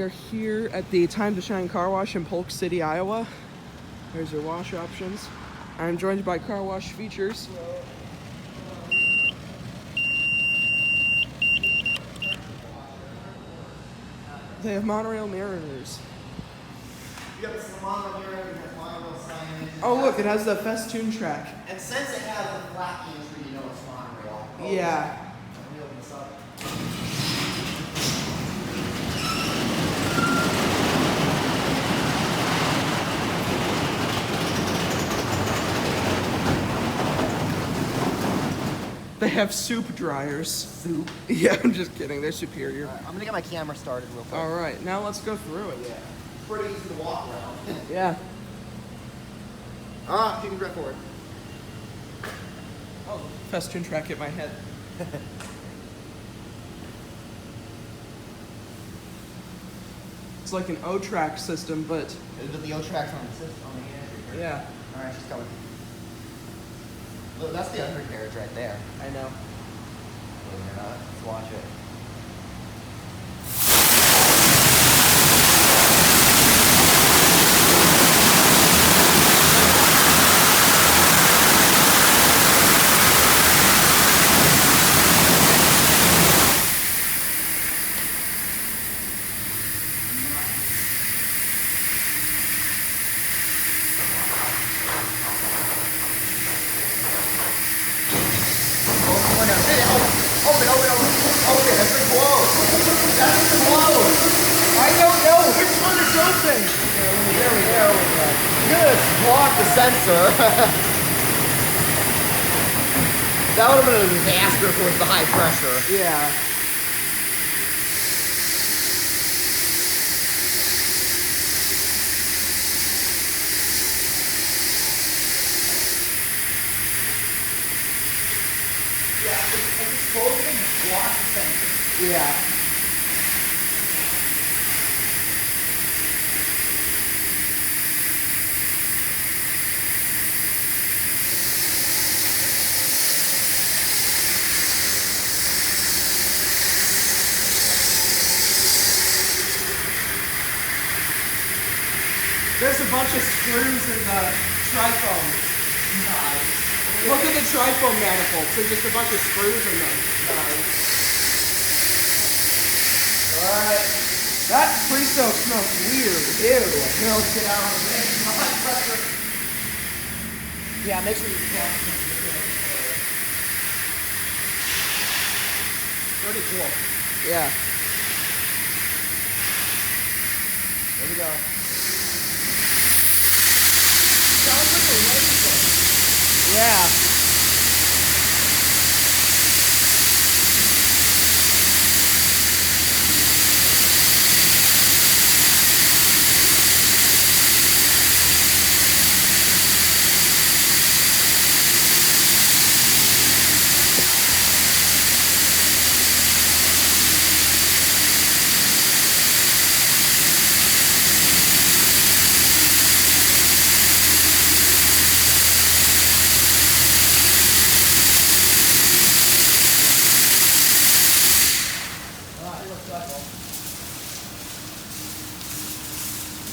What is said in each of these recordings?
are here at the Time to Shine Car Wash in Polk City, Iowa. There's your wash options. I'm joined by Car Wash Features. They have monorail mirrors. Yep, it's the monorail mirror and the monorail signage. Oh look, it has the Festoon track. And since it has the flat entry, you know it's monorail. Yeah. Let me open this up. They have soup dryers. Soup. Yeah, I'm just kidding. They're superior. Right, I'm gonna get my camera started real quick. All right, now let's go through it. Yeah. Pretty easy to walk around. Yeah. You can drive forward. Oh, Festoon track hit my head. It's like an O-track system, but With the O-tracks on the system, on the entry. yeah, Alright, she's coming. Look, that's the undercarriage right there. I know. Believe it or not. Let's watch it. Open, that's closed. That's closed. I don't know which one is open. There we go. Good, block the sensor. That would have been a disaster if it was the high pressure. Yeah. Yeah, it's closed and block the sensor. Yeah. There's a bunch of screws in the trifoam. Nice. Look at the trifoam manifolds. There's just a bunch of screws in them. Alright. That pre-soak smells weird. Ew. Here, let's get out of the way. High pressure. Yeah, make sure you can. Pretty cool. Yeah. Here we go. Sounds like a laser. Yeah.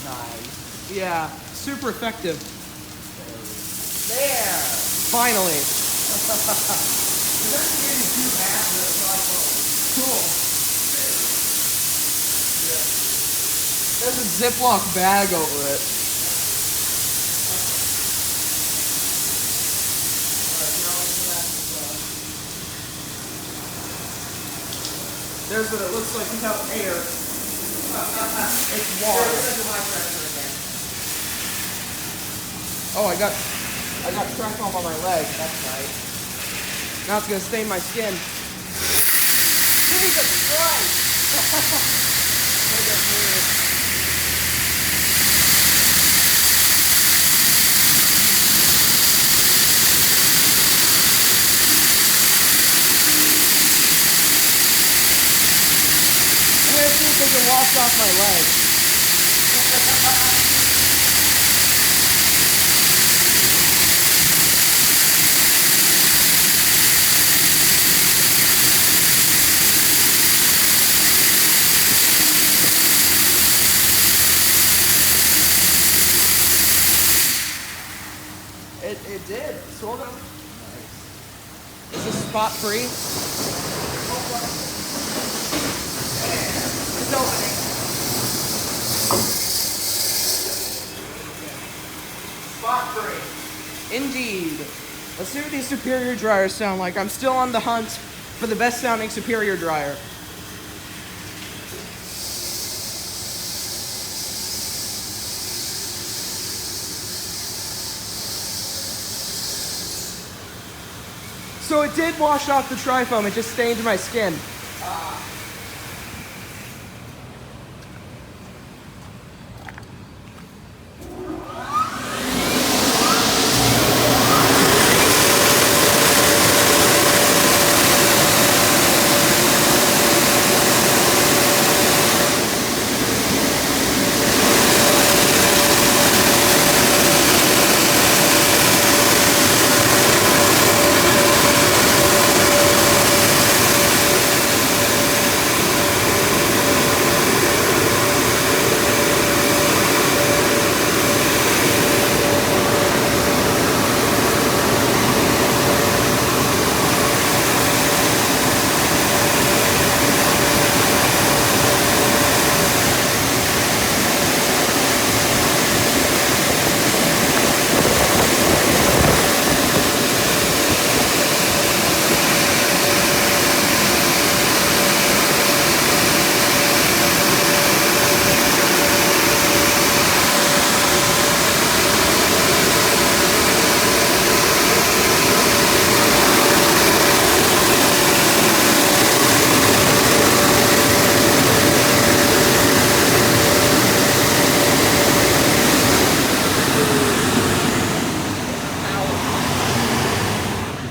Nice. Yeah. Super effective. There. Finally. Cool. There's a Ziploc bag over it. There's what it looks like without air. It's water. Oh, I got track foam on my leg. That's nice. Now it's gonna stain my skin. Jesus Christ! Look at me. I'm gonna see if they can wash off my leg. It did. Sold out. Is this spot free? It's opening. Spot free. Indeed. Let's see what these Superior dryers sound like. I'm still on the hunt for the best sounding Superior dryer. So it did wash off the Tri-Foam, it just stained my skin.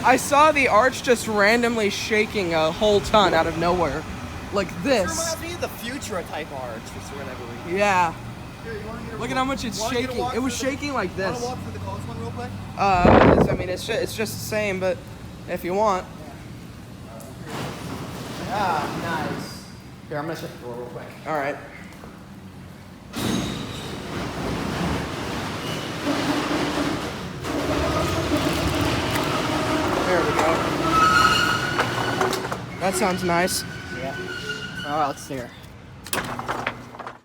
I saw the arch just randomly shaking a whole ton out of nowhere. Like This this. reminds me of the Futura type arch for whatever reason. Yeah. Here, you wanna get a Look at how much it's wanna get a shaking. walk It was through the- shaking like this. Wanna walk through the closed one real quick? I mean, it's just the same, but if you want. Ah, nice. Here, I'm gonna shut the door real quick. All right. There we go. That sounds nice. Yeah. Oh, let's see here.